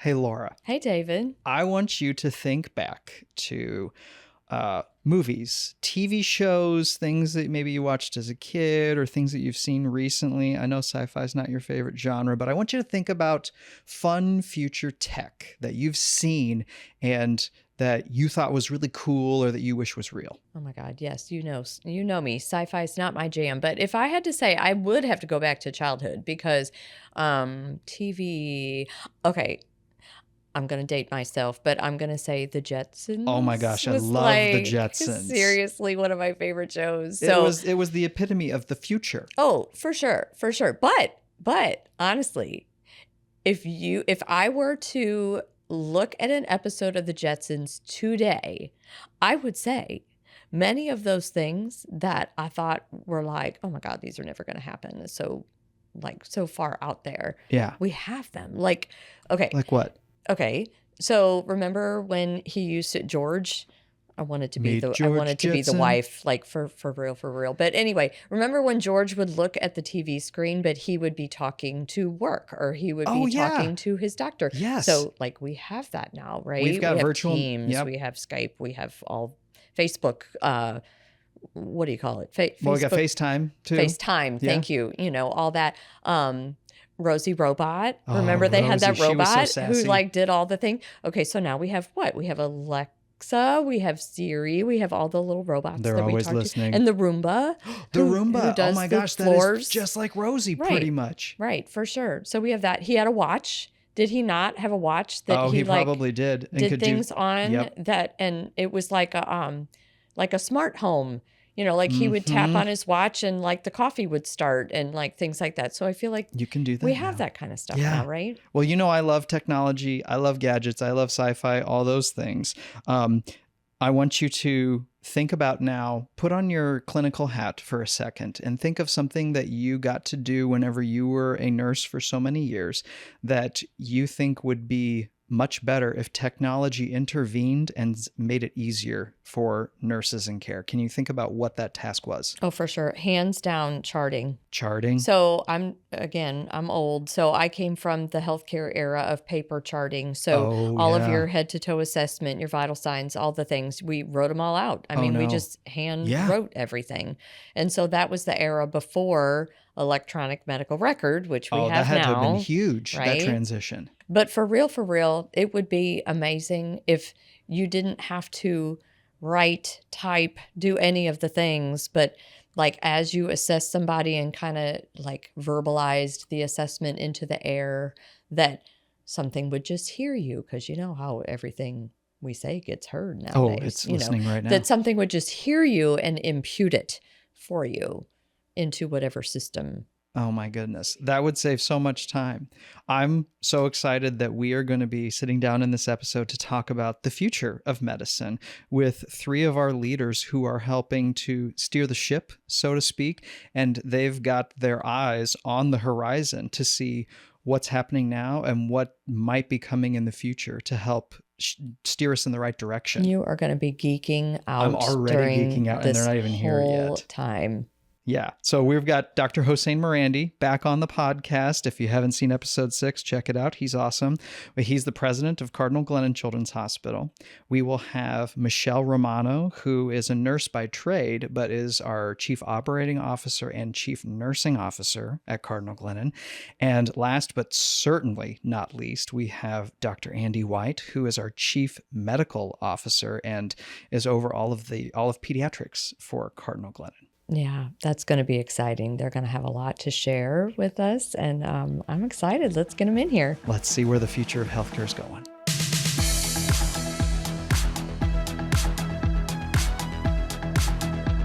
Hey, Laura. Hey, David. I want you to think back to movies, TV shows, things that maybe you watched as a kid or things that you've seen recently. I know sci-fi is not your favorite genre, but I want you to think about fun future tech that you've seen and that you thought was really cool or that you wish was real. Oh my God, yes, you know me. Sci-fi is not my jam, but if I had to say, I would have to go back to childhood because TV. Okay, I'm going to date myself, but I'm going to say The Jetsons. Oh my gosh, I love The Jetsons. Seriously, one of my favorite shows. So it was the epitome of the future. Oh, for sure. But honestly, if I were to look at an episode of The Jetsons today, I would say many of those things that I thought were like, oh my God, these are never going to happen. So far out there. Yeah. We have them. Like, okay. Like what? Okay, so remember when he used it, George? I wanted to be the wife, like for real. But anyway, remember when George would look at the TV screen, but he would be talking to work or he would be talking to his doctor. Yes. So like we have that now, right? We've got virtual Teams, yep. We have Skype, we have all Facebook. What do you call it? Well, we got FaceTime too. FaceTime, thank you. You know all that. Rosie Robot. Remember they had that robot who like did all the thing. Okay, so now we have what? We have Alexa, we have Siri, we have all the little robots. They're that always we listening. And the Roomba. Who does oh my gosh, floors. That is just like Rosie, pretty much. Right, for sure. So we have that. He had a watch. Did he not have a watch that he probably did. And did things on that, and it was like a smart home. You know, like he would tap on his watch and like the coffee would start and like things like that. So I feel like you can do that. We have that kind of stuff now, right? Well, you know, I love technology. I love gadgets. I love sci-fi, all those things. I want you to think about now, put on your clinical hat for a second and think of something that you got to do whenever you were a nurse for so many years that you think would be much better if technology intervened and made it easier for nurses in care. Can you think about what that task was? Oh, for sure. Hands down, charting. Charting? So I'm old. So I came from the healthcare era of paper charting. So all of your head to toe assessment, your vital signs, all the things, we wrote them all out. I mean, we just wrote everything. And so that was the era before electronic medical record, which we have now. That had to have been huge, right? That transition. But for real, it would be amazing if you didn't have to write, type, do any of the things, but like as you assess somebody and kind of like verbalized the assessment into the air, that something would just hear you, because you know how everything we say gets heard nowadays. Oh, it's listening right now. That something would just hear you and impute it for you into whatever system. Oh my goodness. That would save so much time. I'm so excited that we are going to be sitting down in this episode to talk about the future of medicine with three of our leaders who are helping to steer the ship, so to speak, and they've got their eyes on the horizon to see what's happening now and what might be coming in the future to help steer us in the right direction. You are going to be geeking out. I'm already geeking out and they're not even here yet. Time. Yeah. So we've got Dr. Hossein Marandi back on the podcast. If you haven't seen episode 6, check it out. He's awesome. But he's the president of Cardinal Glennon Children's Hospital. We will have Michelle Romano, who is a nurse by trade, but is our chief operating officer and chief nursing officer at Cardinal Glennon. And last but certainly not least, we have Dr. Andy White, who is our chief medical officer and is over all of pediatrics for Cardinal Glennon. Yeah, that's going to be exciting. They're going to have a lot to share with us, and I'm excited. Let's get them in here. Let's see where the future of healthcare is going.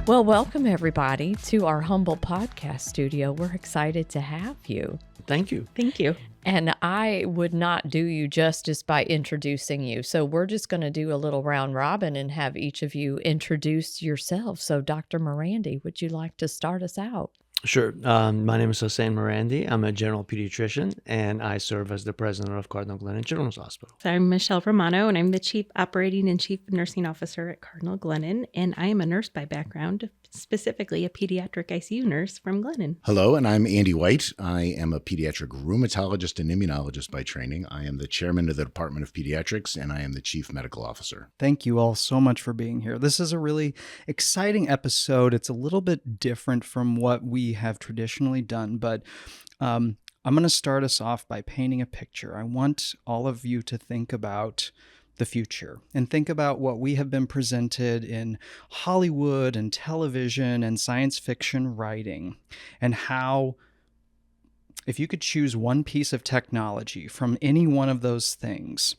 Well, welcome everybody to our humble podcast studio. We're excited to have you. Thank you. Thank you. And I would not do you justice by introducing you. So we're just going to do a little round robin and have each of you introduce yourself. So Dr. Marandi, would you like to start us out? Sure. My name is Hossein Marandi. I'm a general pediatrician, and I serve as the president of Cardinal Glennon Children's Hospital. So I'm Michelle Romano, and I'm the chief operating and chief nursing officer at Cardinal Glennon, and I am a nurse by background, specifically a pediatric ICU nurse from Glennon. Hello, and I'm Andy White. I am a pediatric rheumatologist and immunologist by training. I am the chairman of the Department of Pediatrics, and I am the chief medical officer. Thank you all so much for being here. This is a really exciting episode. It's a little bit different from what we have traditionally done, but I'm going to start us off by painting a picture. I want all of you to think about the future and think about what we have been presented in Hollywood and television and science fiction writing, and how, if you could choose one piece of technology from any one of those things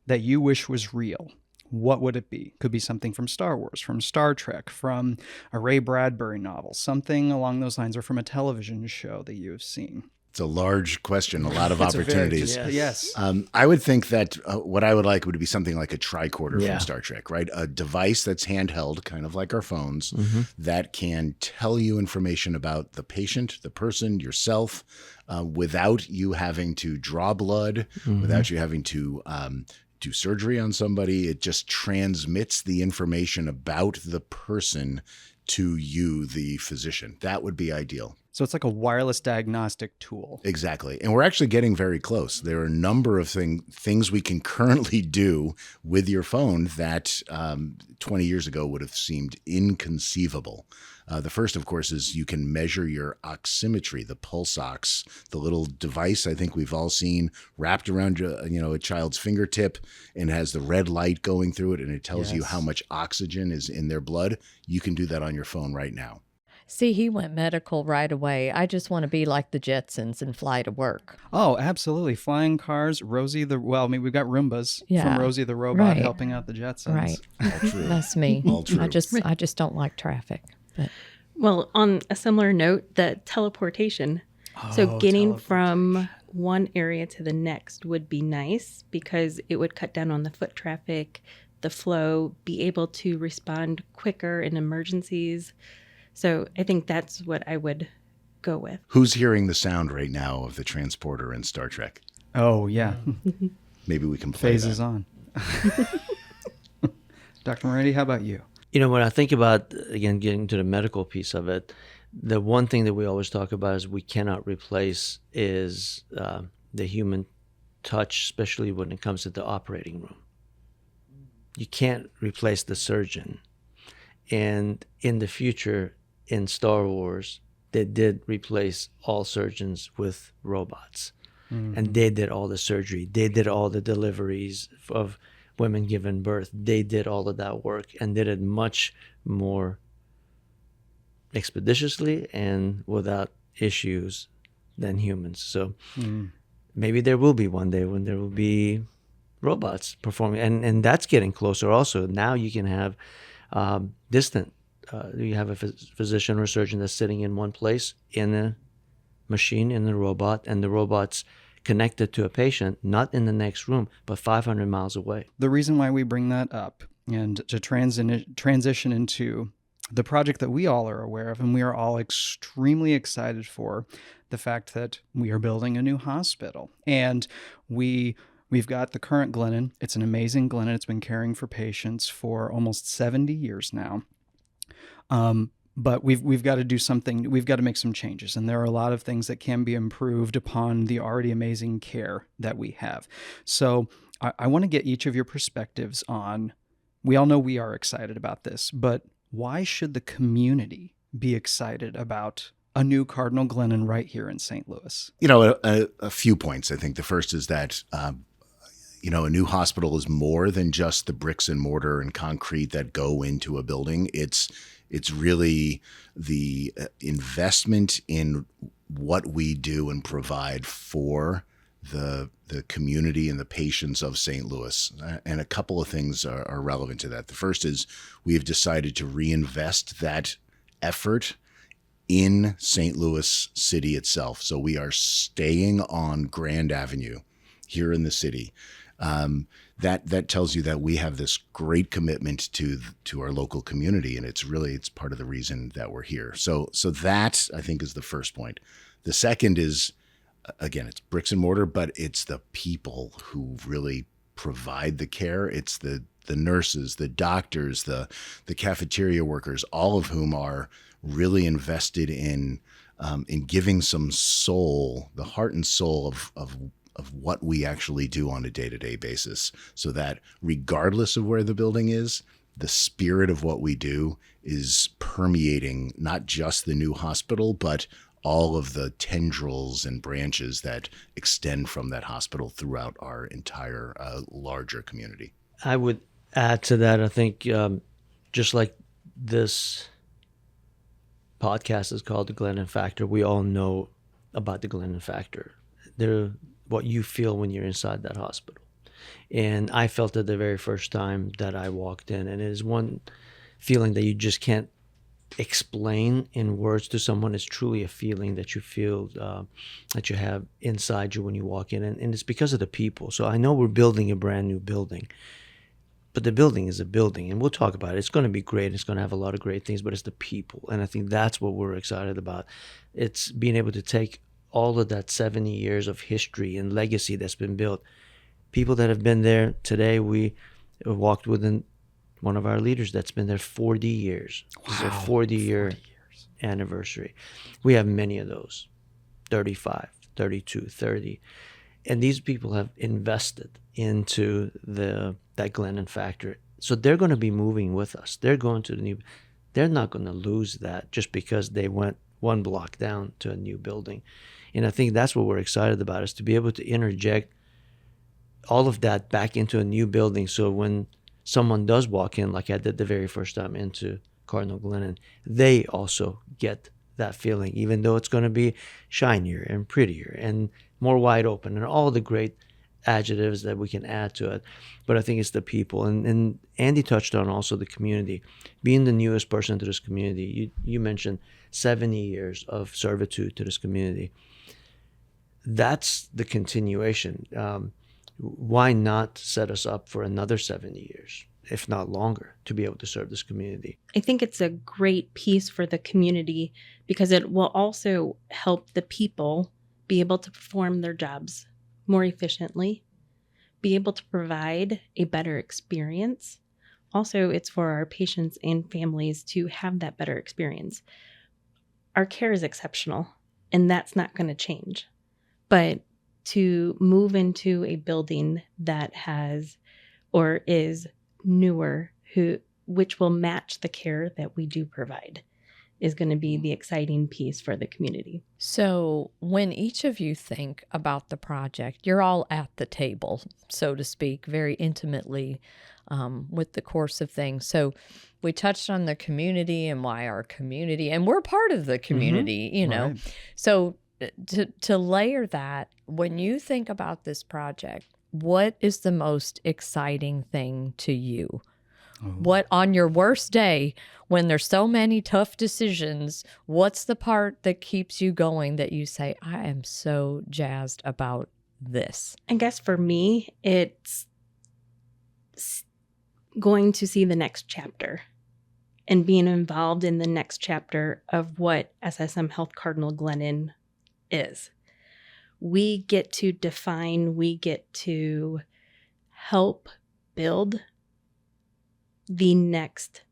that you wish was real, what would it be? Could be something from Star Wars, from Star Trek, from a Ray Bradbury novel, something along those lines, or from a television show that you have seen. It's a large question, a lot of opportunities. Yes. I would think that what I would like would be something like a tricorder from Star Trek, right? A device that's handheld, kind of like our phones, that can tell you information about the patient, the person, yourself, without you having to draw blood, without you having to do surgery on somebody. It just transmits the information about the person to you, the physician. That would be ideal. So it's like a wireless diagnostic tool. Exactly. And we're actually getting very close. There are a number of things we can currently do with your phone that 20 years ago would have seemed inconceivable. The first, of course, is you can measure your oximetry, the pulse ox, the little device I think we've all seen wrapped around a child's fingertip and has the red light going through it, and it tells you how much oxygen is in their blood. You can do that on your phone right now. See, he went medical right away. I just want to be like the Jetsons and fly to work. Oh, absolutely. Flying cars, we've got Roombas from Rosie the Robot helping out the Jetsons. Right. All true. That's me. All true. I just don't like traffic. But Well, on a similar note, the teleportation. So getting from one area to the next would be nice because it would cut down on the foot traffic, the flow, be able to respond quicker in emergencies. So I think that's what I would go with. Who's hearing the sound right now of the transporter in Star Trek? Oh, yeah. Maybe we can play Phases that. on. Dr. Moretti, how about you? When I think about, again, getting to the medical piece of it, the one thing that we always talk about is we cannot replace is the human touch, especially when it comes to the operating room. You can't replace the surgeon. And in the future, in Star Wars, they did replace all surgeons with robots. And they did all the surgery. They did all the deliveries of women giving birth. They did all of that work and did it much more expeditiously and without issues than humans. So maybe there will be one day when there will be robots performing. And that's getting closer also. Now you can have distant. You have a physician or surgeon that's sitting in one place in a machine, in the robot, and the robot's connected to a patient, not in the next room, but 500 miles away. The reason why we bring that up and to transition into the project that we all are aware of and we are all extremely excited for, the fact that we are building a new hospital. And we've got the current Glennon. It's an amazing Glennon. It's been caring for patients for almost 70 years now. But we've got to do something. We've got to make some changes. And there are a lot of things that can be improved upon the already amazing care that we have. So I want to get each of your perspectives on, we all know we are excited about this, but why should the community be excited about a new Cardinal Glennon right here in St. Louis? A few points. I think the first is that a new hospital is more than just the bricks and mortar and concrete that go into a building. It's really the investment in what we do and provide for the community and the patients of St. Louis. And a couple of things are relevant to that. The first is we have decided to reinvest that effort in St. Louis City itself. So we are staying on Grand Avenue here in the city. That tells you that we have this great commitment to our local community, and it's part of the reason that we're here. So that, I think, is the first point. The second is, again, it's bricks and mortar, but it's the people who really provide the care. It's the nurses, the doctors, the cafeteria workers, all of whom are really invested in giving some soul, the heart and soul of what we actually do on a day-to-day basis, so that regardless of where the building is, the spirit of what we do is permeating not just the new hospital, but all of the tendrils and branches that extend from that hospital throughout our entire larger community. I would add to that. I think just like this podcast is called the Glennon Factor, we all know about the Glennon Factor. They're what you feel when you're inside that hospital. And I felt it the very first time that I walked in. And it is one feeling that you just can't explain in words to someone. It's truly a feeling that you feel that you have inside you when you walk in. And it's because of the people. So I know we're building a brand new building, but the building is a building, and we'll talk about it. It's going to be great. It's going to have a lot of great things, but it's the people. And I think that's what we're excited about. It's being able to take all of that 70 years of history and legacy that's been built. People that have been there today, we walked with one of our leaders that's been there 40 years. Wow, this is a 40-year anniversary. We have many of those, 35, 32, 30. And these people have invested into that Glennon Factor. So they're going to be moving with us. They're going to they're not going to lose that just because they went one block down to a new building. And I think that's what we're excited about, is to be able to interject all of that back into a new building. So when someone does walk in, like I did the very first time into Cardinal Glennon, they also get that feeling, even though it's going to be shinier and prettier and more wide open and all the great adjectives that we can add to it. But I think it's the people. And Andy touched on also the community. Being the newest person to this community, you mentioned 70 years of servitude to this community. That's the continuation. Why not set us up for another 70 years, if not longer, to be able to serve this community? I think it's a great piece for the community because it will also help the people be able to perform their jobs more efficiently, be able to provide a better experience. Also, it's for our patients and families to have that better experience. Our care is exceptional, and that's not going to change. But to move into a building that has or is newer, which will match the care that we do provide, is going to be the exciting piece for the community. So when each of you think about the project, you're all at the table, so to speak, very intimately with the course of things. So we touched on the community and why our community, and we're part of the community, you know. Right. So to layer that, when you think about this project, what is the most exciting thing to you? Oh. What, on your worst day, when there's so many tough decisions, what's the part that keeps you going, that you say, I am so jazzed about this? I guess for me, it's going to see the next chapter and being involved in the next chapter of what SSM Health Cardinal Glennon is. We get to define, we get to help build the next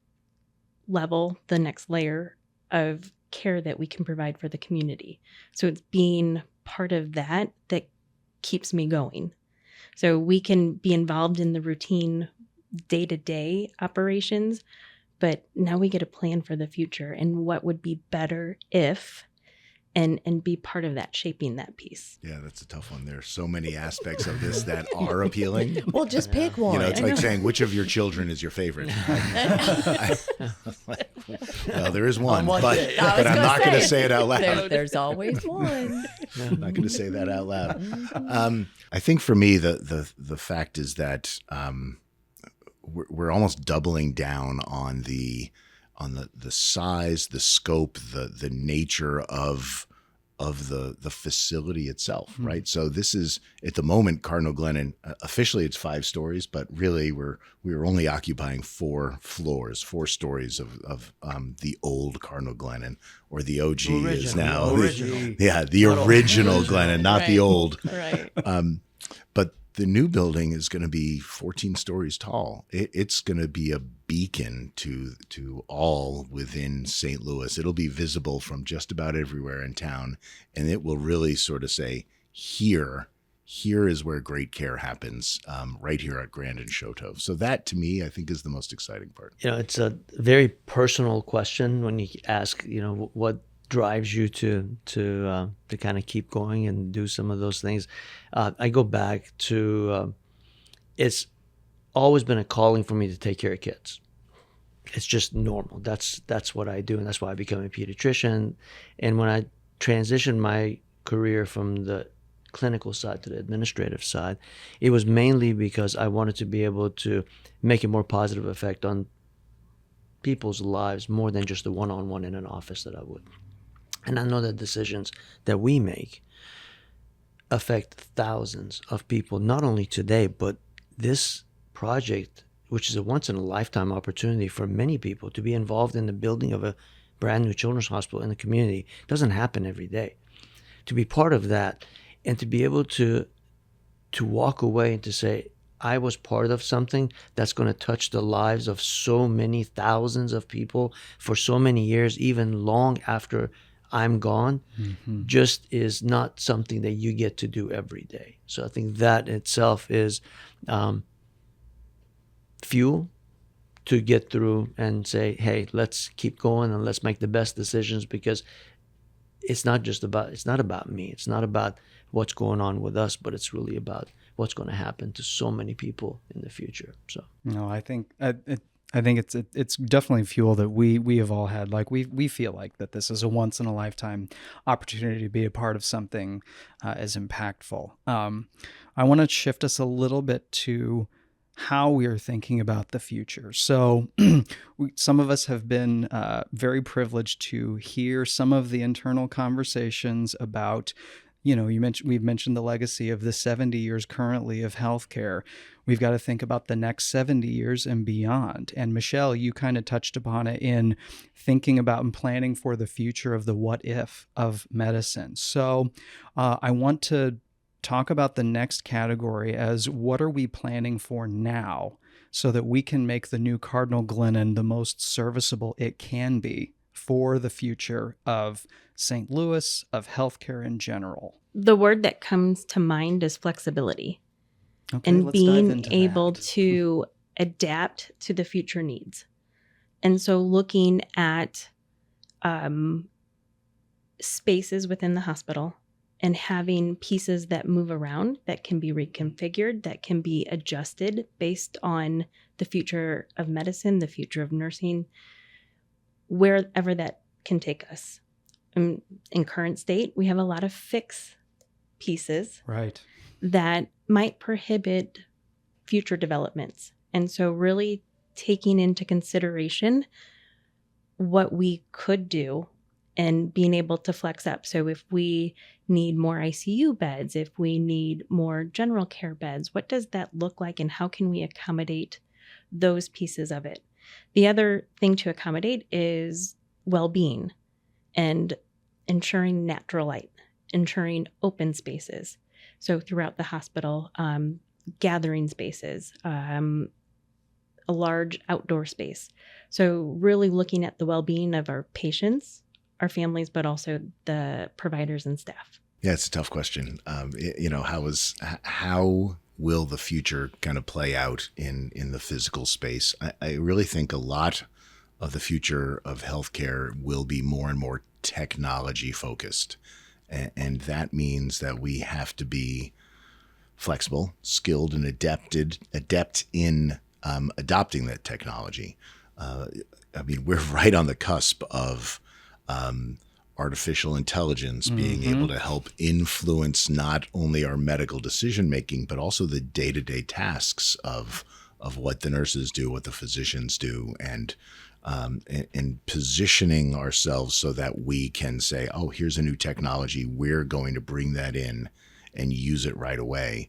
level, the next layer of care that we can provide for the community. So it's being part of that keeps me going. So we can be involved in the routine day-to-day operations, but now we get a plan for the future and what would be better if, and be part of that, shaping that piece. Yeah, that's a tough one. There's so many aspects of this that are appealing. Well, just pick one. You know, it's like saying, which of your children is your favorite? Well, there is one, but I'm not going to say it out loud. There's always one. I'm not going to say that out loud. I think for me, the fact is that we're almost doubling down on the size, the scope, the nature of the facility itself, right? So this is, at the moment, Cardinal Glennon, officially it's 5 stories, but really we're only occupying 4 floors, 4 stories of the old Cardinal Glennon, or the OG is now. The original Glennon, not the old. Right. But The new building is going to be 14 stories tall. It's going to be a beacon to all within St. Louis. It'll be visible from just about everywhere in town, and it will really sort of say, here is where great care happens, right here at Grand and Chouteau. So that, to me, I think is the most exciting part. It's a very personal question when you ask, what drives you to kind of keep going and do some of those things. I go back to it's always been a calling for me to take care of kids. It's just normal. That's what I do, and that's why I became a pediatrician. And when I transitioned my career from the clinical side to the administrative side, it was mainly because I wanted to be able to make a more positive effect on people's lives more than just the one-on-one in an office that I would. And I know that decisions that we make affect thousands of people, not only today, but this project, which is a once-in-a-lifetime opportunity for many people to be involved in the building of a brand new children's hospital in the community, doesn't happen every day. To be part of that and to be able to walk away and to say, I was part of something that's going to touch the lives of so many thousands of people for so many years, even long after I'm gone, just is not something that you get to do every day. So I think that itself is fuel to get through and say, hey, let's keep going and let's make the best decisions, because it's not about me. It's not about what's going on with us, but it's really about what's going to happen to so many people in the future. So no, I think it's definitely fuel that we have all had. Like we feel like that this is a once in a lifetime opportunity to be a part of something as impactful. I want to shift us a little bit to how we are thinking about the future. So some of us have been very privileged to hear some of the internal conversations about, we've mentioned the legacy of the 70 years currently of healthcare. We've got to think about the next 70 years and beyond. And Michelle, you kind of touched upon it in thinking about and planning for the future of the what if of medicine. So I want to talk about the next category as what are we planning for now so that we can make the new Cardinal Glennon the most serviceable it can be for the future of St. Louis, of healthcare in general. The word that comes to mind is flexibility. Okay, and let's dive being into able that. to adapt to the future needs. And so looking at spaces within the hospital and having pieces that move around, that can be reconfigured, that can be adjusted based on the future of medicine, the future of nursing, wherever that can take us. In current state, we have a lot of fixed pieces Right. that might prohibit future developments. And so really taking into consideration what we could do and being able to flex up. So if we need more ICU beds, if we need more general care beds, what does that look like and how can we accommodate those pieces of it? The other thing to accommodate is well-being and ensuring natural light, ensuring open spaces. So throughout the hospital, gathering spaces, a large outdoor space. So really looking at the well-being of our patients, our families, but also the providers and staff. Yeah, it's a tough question. How will the future kind of play out in the physical space? I really think a lot of the future of healthcare will be more and more technology focused. And that means that we have to be flexible, skilled, and adept in adopting that technology. We're right on the cusp of artificial intelligence being able to help influence not only our medical decision making, but also the day-to-day tasks of what the nurses do, what the physicians do, and positioning ourselves so that we can say, oh, here's a new technology. We're going to bring that in and use it right away.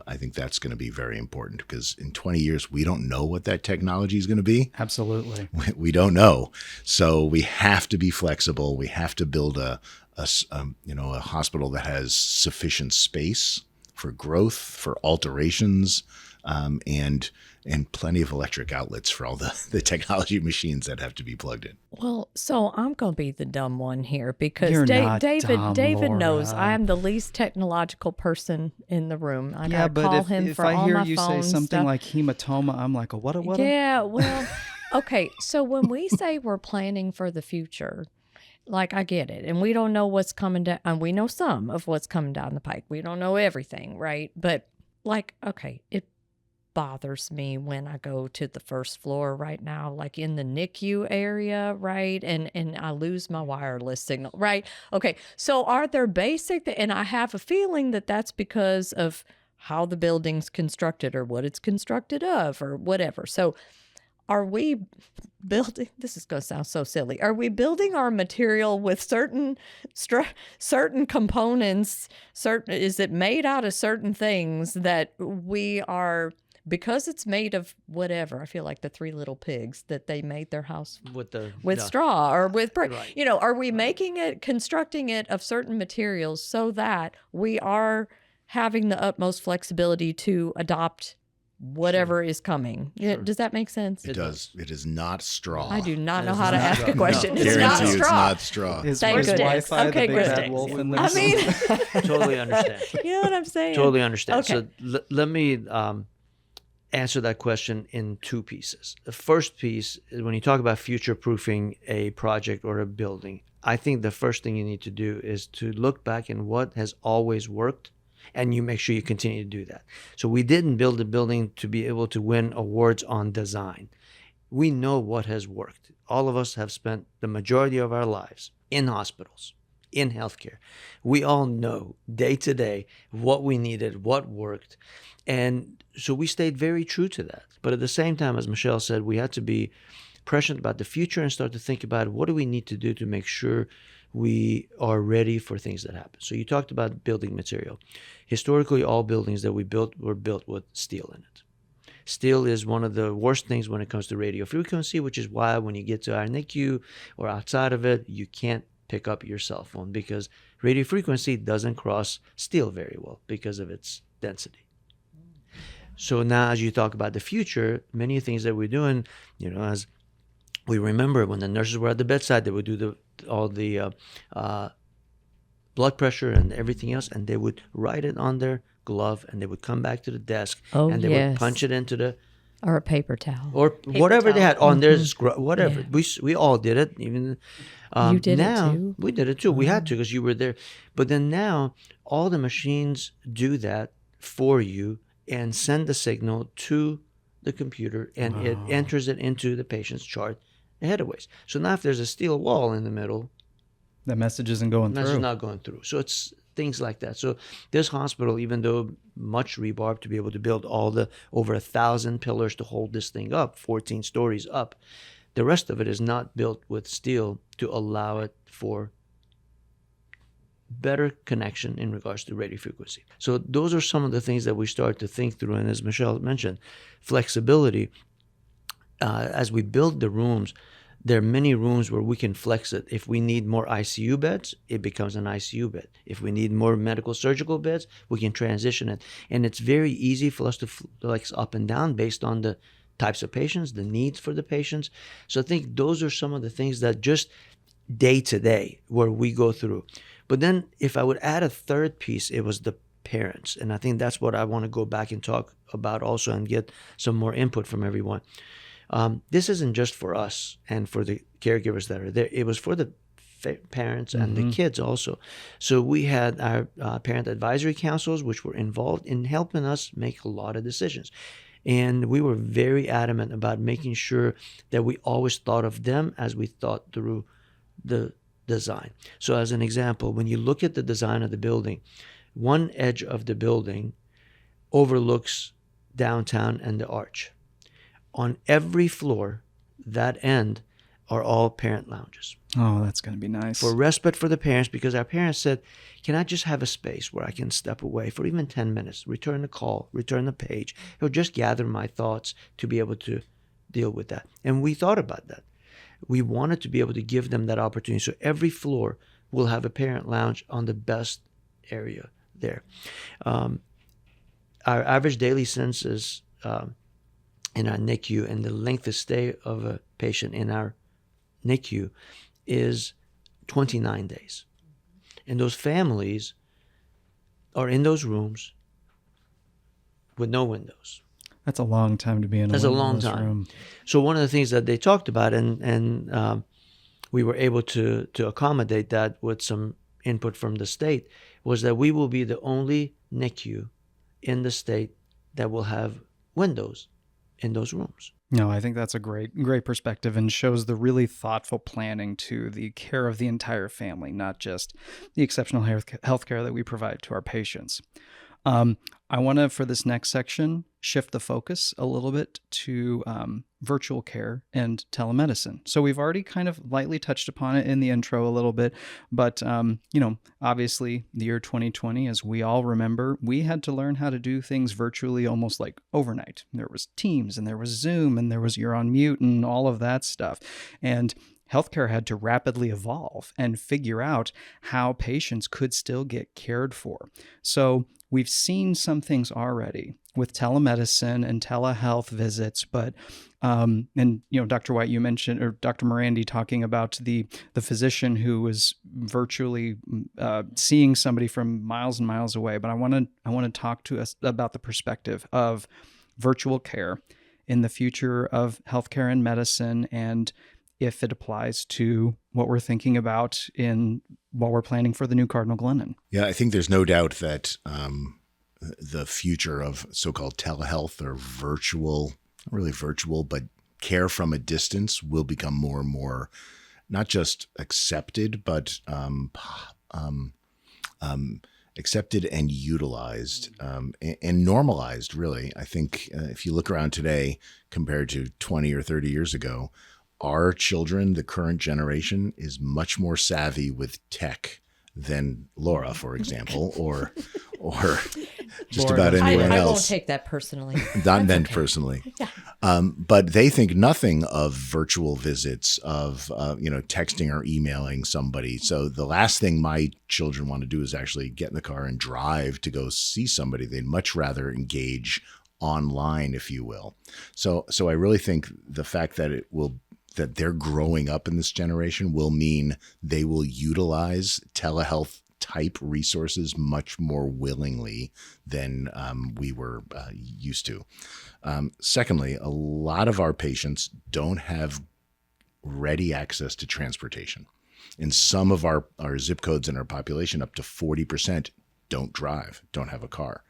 I think that's going to be very important because in 20 years, we don't know what that technology is going to be. Absolutely. We don't know. So we have to be flexible. We have to build a hospital that has sufficient space growth, for alterations, and plenty of electric outlets for all the technology machines that have to be plugged in. Well, so I'm going to be the dumb one here because You're not dumb, David knows Laura. I am the least technological person in the room. I Yeah, gotta but call him if for I all hear my you say phone something stuff. like hematoma, I'm like, what? Yeah, well, okay. So when we say we're planning for the future, like I get it, and we don't know what's coming down, and we know some of what's coming down the pike. We don't know everything, right? But like, okay, it bothers me when I go to the first floor right now, like in the NICU area, right? And I lose my wireless signal, right? Okay, so are there basic, and I have a feeling that that's because of how the building's constructed or what it's constructed of or whatever. So are we building, this is going to sound so silly, are we building our material with certain components, is it made out of certain things that we are, because it's made of whatever? I feel like the Three Little Pigs, that they made their house with straw or with brick. Right. You know, are we making it, constructing it of certain materials so that we are having the utmost flexibility to adopt whatever is coming? Yeah, does that make sense? It does. It is not straw. I do not know It's how to not ask a straw. question. No. It's not Guarantee you straw. it's not straw. Is Thank goodness. Wi-Fi Okay, the big good. bad wolf in there? I mean, Totally understand. you know what I'm saying? Totally understand. Okay. So let me answer that question in two pieces. The first piece is when you talk about future-proofing a project or a building, I think the first thing you need to do is to look back in what has always worked, and you make sure you continue to do that. So we didn't build a building to be able to win awards on design. We know what has worked. All of us have spent the majority of our lives in hospitals, in healthcare. We all know day to day what we needed, what worked. And so we stayed very true to that. But at the same time, as Michelle said, we had to be prescient about the future and start to think about what do we need to do to make sure we are ready for things that happen. So you talked about building material. Historically, all buildings that we built were built with steel in it. Steel is one of the worst things when it comes to radio frequency, which is why when you get to our NICU or outside of it, you can't pick up your cell phone because radio frequency doesn't cross steel very well because of its density. So now as you talk about the future, many things that we're doing, as we remember when the nurses were at the bedside, they would do all the blood pressure and everything else, and they would write it on their glove, and they would come back to the desk, and they would punch it into the or a paper towel or whatever they had on their whatever. Yeah. We all did it. Even you did now, it too. we did it too. We had to because you were there. But then now, all the machines do that for you and send the signal to the computer, and it enters it into the patient's chart ahead of ways. So now, if there's a steel wall in the middle, the message isn't going the through. message is not going through. So it's things like that. So this hospital, even though much rebarb to be able to build all the over 1,000 pillars to hold this thing up, 14 stories up, the rest of it is not built with steel to allow it for better connection in regards to radio frequency. So those are some of the things that we start to think through. And as Michelle mentioned, flexibility. As we build the rooms, there are many rooms where we can flex it. If we need more ICU beds, it becomes an ICU bed. If we need more medical surgical beds, we can transition it. And it's very easy for us to flex up and down based on the types of patients, the needs for the patients. So I think those are some of the things that just day to day where we go through. But then if I would add a third piece, it was the parents. And I think that's what I want to go back and talk about also and get some more input from everyone. This isn't just for us and for the caregivers that are there. It was for the parents and the kids also. So we had our parent advisory councils, which were involved in helping us make a lot of decisions. And we were very adamant about making sure that we always thought of them as we thought through the design. So as an example, when you look at the design of the building, one edge of the building overlooks downtown and the arch. On every floor, that end are all parent lounges. Oh, that's going to be nice. For respite for the parents, because our parents said, can I just have a space where I can step away for even 10 minutes, return the call, return the page, or just gather my thoughts to be able to deal with that. And we thought about that. We wanted to be able to give them that opportunity. So every floor will have a parent lounge on the best area there. our average daily census in our NICU and the length of stay of a patient in our NICU is 29 days. And those families are in those rooms with no windows. That's a long time to be in That's a one of long those time. room. So one of the things that they talked about, and we were able to accommodate that with some input from the state, was that we will be the only NICU in the state that will have windows in those rooms. No, I think that's a great perspective and shows the really thoughtful planning to the care of the entire family, not just the exceptional healthcare that we provide to our patients. I want to, for this next section, shift the focus a little bit to virtual care and telemedicine. So we've already kind of lightly touched upon it in the intro a little bit, but obviously the year 2020, as we all remember, we had to learn how to do things virtually almost like overnight. There was Teams and there was Zoom and there was you're on mute and all of that stuff. And healthcare had to rapidly evolve and figure out how patients could still get cared for. So we've seen some things already with telemedicine and telehealth visits, but Dr. White, you mentioned, or Dr. Morandi talking about the physician who was virtually seeing somebody from miles and miles away. But I want to talk to us about the perspective of virtual care in the future of healthcare and medicine, and if it applies to what we're thinking about while we're planning for the new Cardinal Glennon. Yeah, I think there's no doubt that the future of so-called telehealth or virtual, not really virtual, but care from a distance will become more and more not just accepted, but accepted and utilized and normalized, really. I think if you look around today compared to 20 or 30 years ago, our children, the current generation, is much more savvy with tech than Laura, for example, or just Laura, about anyone I else. won't take that personally. Not meant personally. But they think nothing of virtual visits, of texting or emailing somebody. So the last thing my children want to do is actually get in the car and drive to go see somebody. They'd much rather engage online, if you will. So I really think the fact that that they're growing up in this generation will mean they will utilize telehealth type resources much more willingly than we were used to. Secondly, a lot of our patients don't have ready access to transportation. In some of our zip codes in our population, up to 40% don't drive, don't have a car.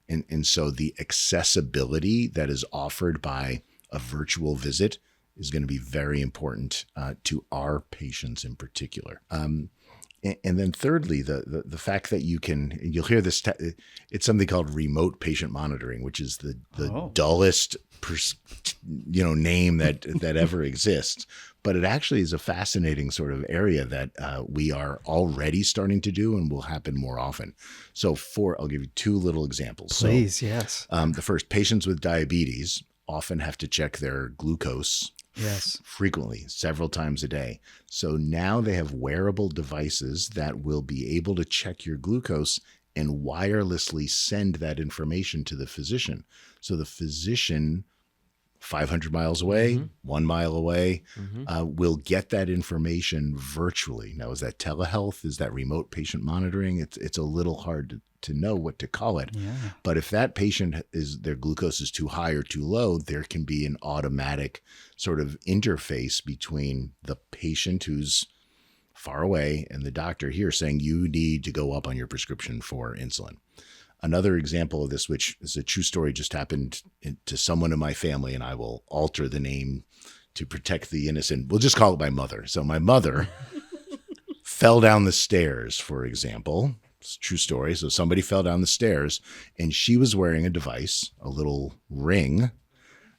And so the accessibility that is offered by a virtual visit is going to be very important to our patients in particular. And then thirdly, the fact that you'll hear this, it's something called remote patient monitoring, which is the dullest name that ever exists. But it actually is a fascinating sort of area that we are already starting to do and will happen more often. So I'll give you two little examples. Please, yes. The first, patients with diabetes often have to check their glucose frequently, several times a day. So now they have wearable devices that will be able to check your glucose and wirelessly send that information to the physician. So the physician, 500 miles away, 1 mile away, will get that information virtually. Now, is that telehealth? Is that remote patient monitoring? It's a little hard to know what to call it. Yeah. But if that patient their glucose is too high or too low, there can be an automatic sort of interface between the patient who's far away and the doctor here saying, you need to go up on your prescription for insulin. Another example of this, which is a true story, just happened to someone in my family, and I will alter the name to protect the innocent. We'll just call it my mother. So my mother fell down the stairs, for example. It's a true story. So somebody fell down the stairs, and she was wearing a device, a little ring,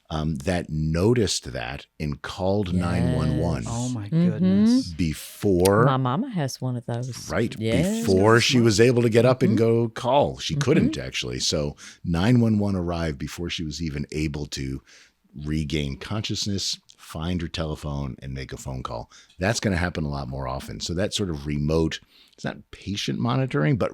that noticed that and called 911. Oh my goodness. Before My mama has one of those. Right. Yes. Before she was able to get up and go call. She couldn't actually. So 911 arrived before she was even able to regain consciousness, find your telephone, and make a phone call. That's going to happen a lot more often. So that sort of remote, it's not patient monitoring, but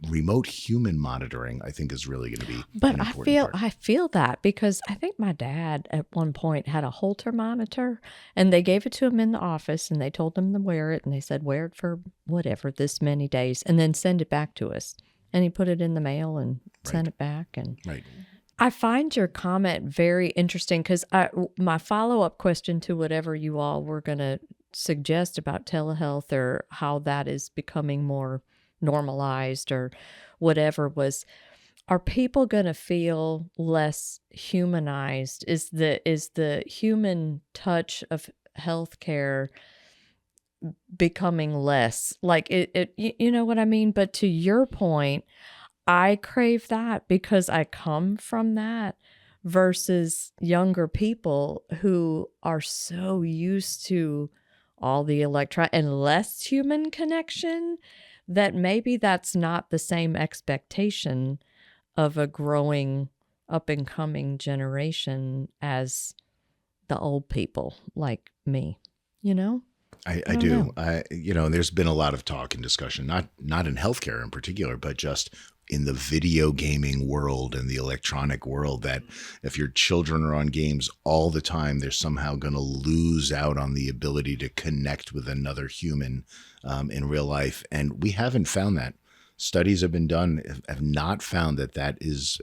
remote human monitoring, I think, is really going to be But an I important part. feel that because I think my dad at one point had a Holter monitor, and they gave it to him in the office, and they told him to wear it, and they said wear it for whatever this many days, and then send it back to us. And he put it in the mail and sent it back. And Right. I find your comment very interesting because my follow-up question to whatever you all were going to suggest about telehealth or how that is becoming more normalized or whatever was, are people going to feel less humanized? Is the human touch of healthcare becoming less? Like you know what I mean? But to your point, I crave that because I come from that versus younger people who are so used to all the and less human connection that maybe that's not the same expectation of a growing up and coming generation as the old people like me, you know? I don't do. know. There's been a lot of talk and discussion, not in healthcare in particular, but just in the video gaming world and the electronic world, that if your children are on games all the time, they're somehow going to lose out on the ability to connect with another human in real life. And we haven't found that. Studies have been done, have not found that is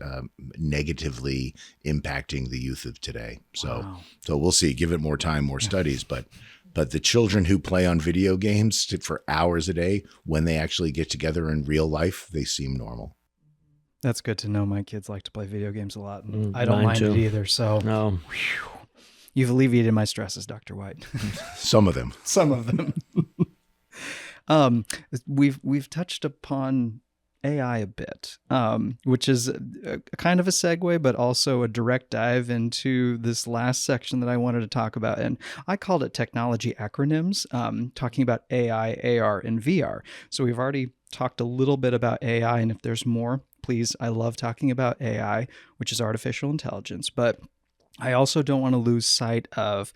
negatively impacting the youth of today. So we'll see. Give it more time, more studies, but the children who play on video games for hours a day, when they actually get together in real life, they seem normal. That's good to know. My kids like to play video games a lot, and I don't Mine mind too. it either. So No. you've alleviated my stresses, Dr. White. Some of them. Some of them. We've touched upon AI a bit, which is a kind of a segue, but also a direct dive into this last section that I wanted to talk about. And I called it technology acronyms, talking about AI, AR, and VR. So we've already talked a little bit about AI, and if there's more, please, I love talking about AI, which is artificial intelligence. But I also don't want to lose sight of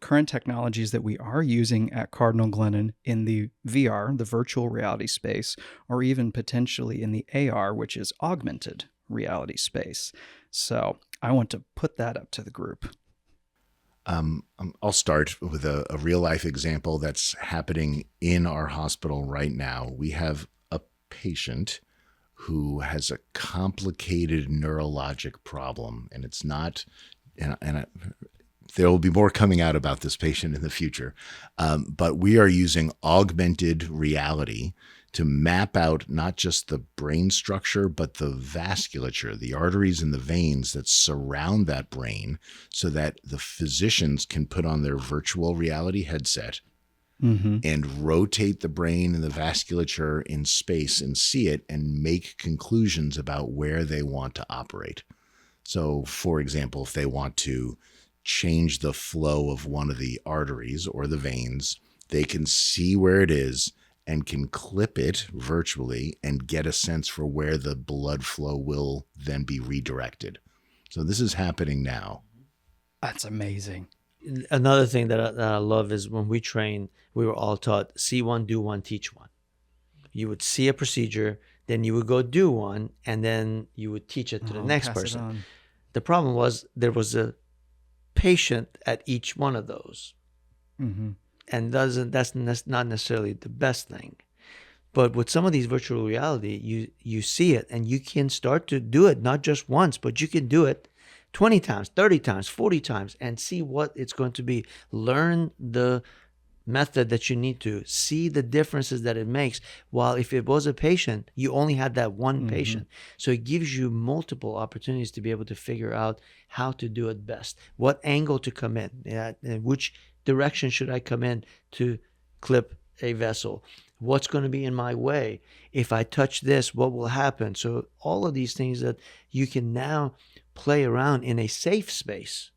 current technologies that we are using at Cardinal Glennon in the VR, the virtual reality space, or even potentially in the AR, which is augmented reality space. So I want to put that up to the group. I'll start with a real life example that's happening in our hospital right now. We have a patient who has a complicated neurologic problem, and it's not, there will be more coming out about this patient in the future. But we are using augmented reality to map out not just the brain structure, but the vasculature, the arteries and the veins that surround that brain, so that the physicians can put on their virtual reality headset and rotate the brain and the vasculature in space and see it and make conclusions about where they want to operate. So, for example, if they want to change the flow of one of the arteries or the veins, they can see where it is and can clip it virtually and get a sense for where the blood flow will then be redirected. So this is happening now. That's amazing. Another thing that I love is when we train, we were all taught, see one, do one, teach one. You would see a procedure, then you would go do one, and then you would teach it to the next person. The problem was there was a patient at each one of those. And that's not necessarily the best thing. But with some of these virtual reality, you see it and you can start to do it not just once, but you can do it 20 times, 30 times, 40 times and see what it's going to be. Learn the method that you need to, see the differences that it makes. While if it was a patient, you only had that one patient. So it gives you multiple opportunities to be able to figure out how to do it best, what angle to come in, and which direction should I come in to clip a vessel, what's going to be in my way. If I touch this, what will happen? So all of these things that you can now play around in a safe space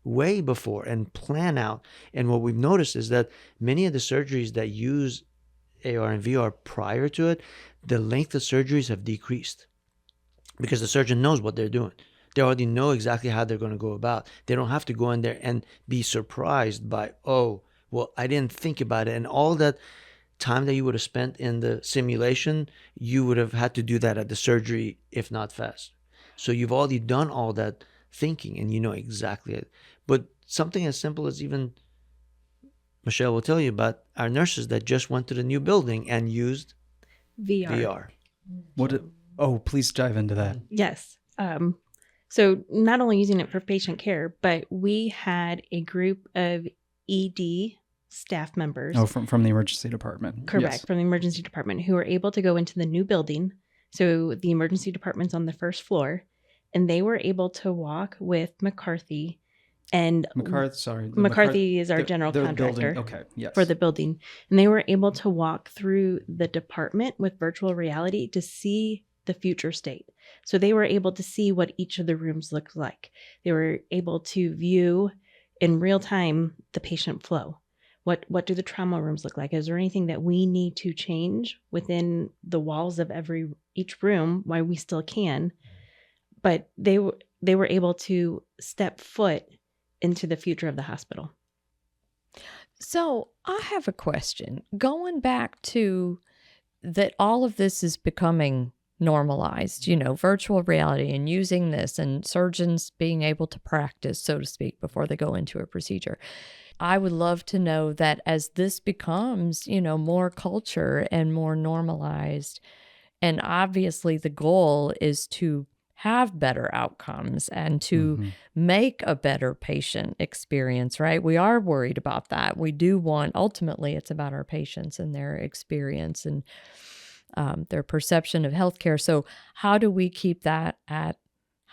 way before and plan out. And what we've noticed is that many of the surgeries that use AR and VR prior to it, the length of surgeries have decreased because the surgeon knows what they're doing. They already know exactly how they're going to go about. They don't have to go in there and be surprised by, oh, well, I didn't think about it. And all that time that you would have spent in the simulation, you would have had to do that at the surgery, if not fast. So you've already done all that thinking and you know exactly it. But something as simple as even Michelle will tell you about our nurses that just went to the new building and used VR. Please dive into that. Yes. So not only using it for patient care, but we had a group of ED staff members. Oh, from the emergency department. Correct, Yes. from the emergency department, who were able to go into the new building. So the emergency department's on the first floor, and they were able to walk with McCarthy. And McCarthy is our general contractor for the building. And they were able to walk through the department with virtual reality to see the future state. So they were able to see what each of the rooms looked like. They were able to view in real time the patient flow. What do the trauma rooms look like? Is there anything that we need to change within the walls of each room while we still can? But they were able to step foot into the future of the hospital. So I have a question. Going back to that, all of this is becoming normalized, virtual reality and using this, and surgeons being able to practice, so to speak, before they go into a procedure. I would love to know that as this becomes, more culture and more normalized, and obviously the goal is to have better outcomes and to make a better patient experience, right? We are worried about that. We do want, ultimately, it's about our patients and their experience and their perception of healthcare. So how do we keep that at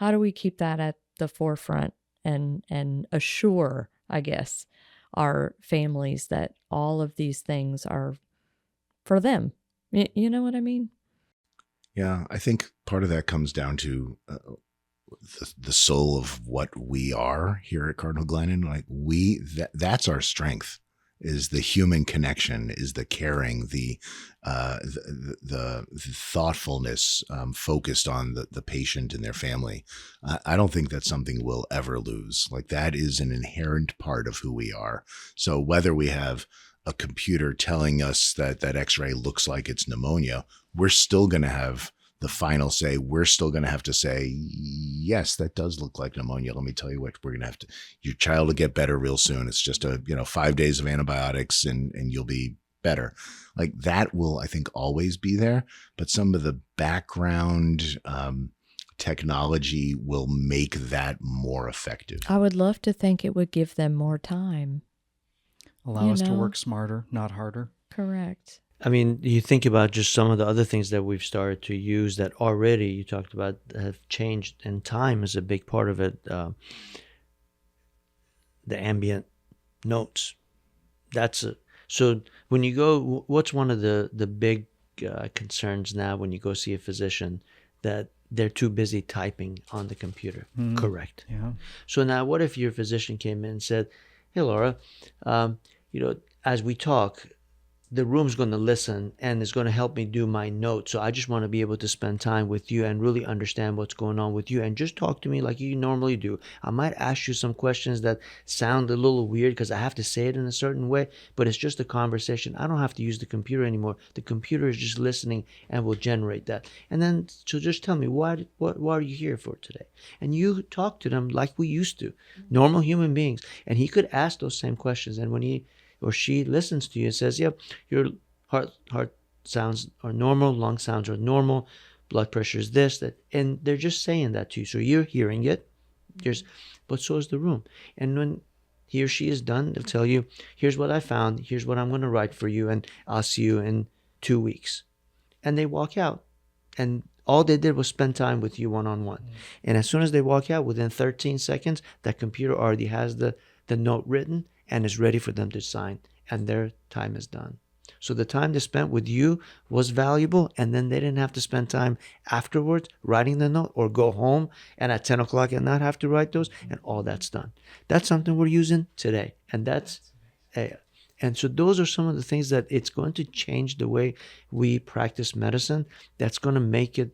the forefront and assure, I guess, our families that all of these things are for them? You know what I mean? Yeah, I think part of that comes down to the soul of what we are here at Cardinal Glennon. Like that's our strength, is the human connection, is the caring, the thoughtfulness, focused on the patient and their family. I don't think that's something we'll ever lose. Like, that is an inherent part of who we are. So whether we have a computer telling us that x-ray looks like it's pneumonia, we're still going to have the final say. We're still going to have to say, yes, that does look like pneumonia. Let me tell you what, we're going to have to, your child will get better real soon. It's just 5 days of antibiotics and you'll be better. Like, that will, I think, always be there. But some of the background technology will make that more effective. I would love to think it would give them more time. Allow us to work smarter, not harder. Correct. I mean, you think about just some of the other things that we've started to use that already you talked about have changed, and time is a big part of it. The ambient notes. So when you go, what's one of the big concerns now when you go see a physician? That they're too busy typing on the computer. Mm-hmm. Correct. Yeah. So now what if your physician came in and said, hey, Laura, as we talk, the room's going to listen and it's going to help me do my notes. So I just want to be able to spend time with you and really understand what's going on with you, and just talk to me like you normally do. I might ask you some questions that sound a little weird because I have to say it in a certain way, but it's just a conversation. I don't have to use the computer anymore. The computer is just listening and will generate that. And then, so just tell me, what are you here for today? And you talk to them like we used to, normal human beings. And he could ask those same questions. And when he or she listens to you and says, yep, your heart sounds are normal, lung sounds are normal, blood pressure is this, that, and they're just saying that to you. So you're hearing it, but so is the room. And when he or she is done, they'll tell you, here's what I found, here's what I'm going to write for you, and I'll see you in 2 weeks. And they walk out. And all they did was spend time with you one-on-one. And as soon as they walk out, within 13 seconds, that computer already has the note written and is ready for them to sign, and their time is done. So the time they spent with you was valuable, and then they didn't have to spend time afterwards writing the note, or go home and at 10 o'clock at night have to write those, and all that's done. That's something we're using today, and and so those are some of the things that it's going to change the way we practice medicine. That's going to make it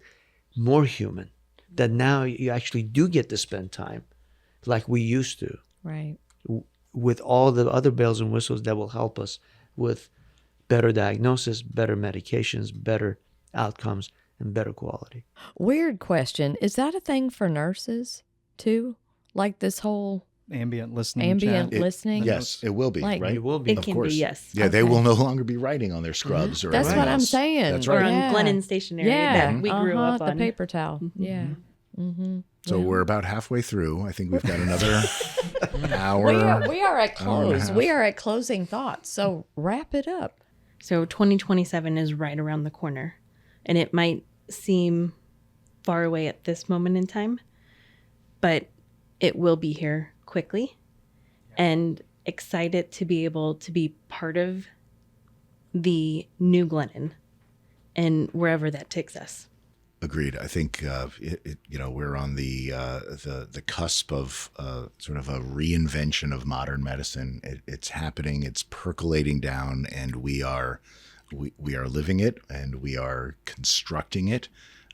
more human, that now you actually do get to spend time like we used to, Right. with all the other bells and whistles that will help us with better diagnosis, better medications, better outcomes, and better quality. Weird question. Is that a thing for nurses too? Like this whole Ambient listening. ambient chat. listening? Yes, it will be, Like- right? It will be. It Of can course. be, yes. Yeah, they Okay. will no longer be writing on their scrubs or That's anything what I'm else. saying. That's Or right. on Yeah. Glennon stationery Yeah. that we grew up on. The paper towel. Yeah. Mm-hmm. So we're about halfway through. I think we've got another hour. We are at hour and a close. half. We are at closing thoughts. So wrap it up. So 2027 is right around the corner, and it might seem far away at this moment in time, but it will be here quickly, and excited to be able to be part of the new Glennon and wherever that takes us. Agreed. I think we're on the cusp of sort of a reinvention of modern medicine. It's happening. It's percolating down, and we are living it, and we are constructing it.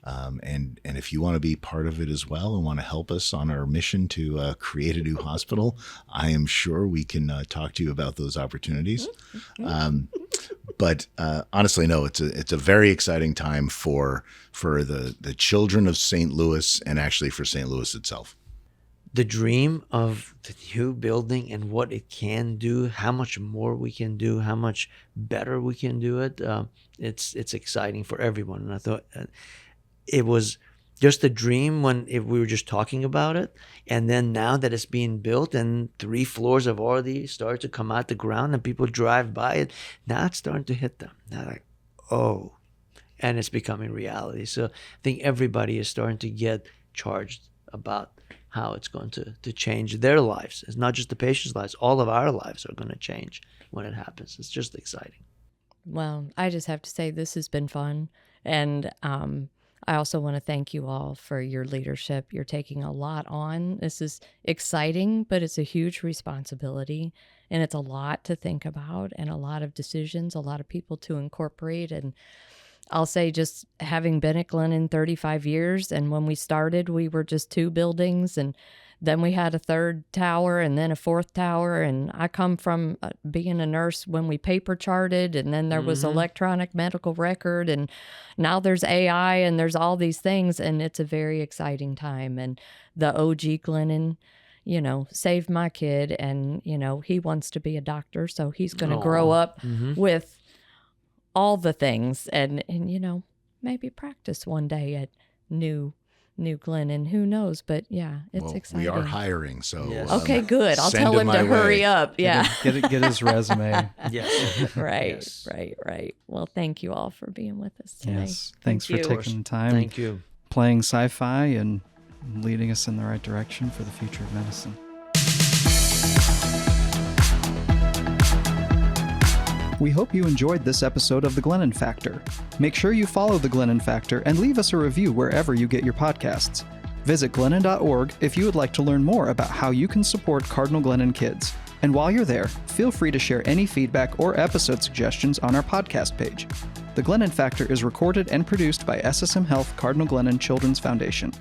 And if you want to be part of it as well and want to help us on our mission to create a new hospital, I am sure we can talk to you about those opportunities. But honestly, no, it's a very exciting time for the children of St. Louis, and actually for St. Louis itself. The dream of the new building and what it can do, how much more we can do, how much better we can do it, it's exciting for everyone. And I thought it was just a dream when we were just talking about it. And then now that it's being built and 3 floors have already started to come out the ground and people drive by it, now it's starting to hit them. Now like, oh, and it's becoming reality. So I think everybody is starting to get charged about how it's going to change their lives. It's not just the patients' lives. All of our lives are going to change when it happens. It's just exciting. Well, I just have to say this has been fun. And I also want to thank you all for your leadership. You're taking a lot on. This is exciting, but it's a huge responsibility. And it's a lot to think about and a lot of decisions, a lot of people to incorporate. And I'll say, just having been at Glennon 35 years, and when we started, we were just 2 buildings, and then we had a 3rd tower and then a 4th tower. And I come from being a nurse when we paper charted, and then there was electronic medical record, and now there's AI and there's all these things, and it's a very exciting time. And the OG Glennon, saved my kid, and, he wants to be a doctor, so he's going to grow up with all the things and maybe practice one day at New Glennon. Who knows? But yeah, it's exciting. We are hiring, so Yes. Okay, good. I'll send tell it him my to hurry way. up. Yeah. Get his resume. Yes. Right, Yes. right. Well, thank you all for being with us today. Yes. Thanks Thank for you. taking the time, Thank you. playing sci-fi, and leading us in the right direction for the future of medicine. We hope you enjoyed this episode of The Glennon Factor. Make sure you follow The Glennon Factor and leave us a review wherever you get your podcasts. Visit glennon.org if you would like to learn more about how you can support Cardinal Glennon kids. And while you're there, feel free to share any feedback or episode suggestions on our podcast page. The Glennon Factor is recorded and produced by SSM Health Cardinal Glennon Children's Foundation.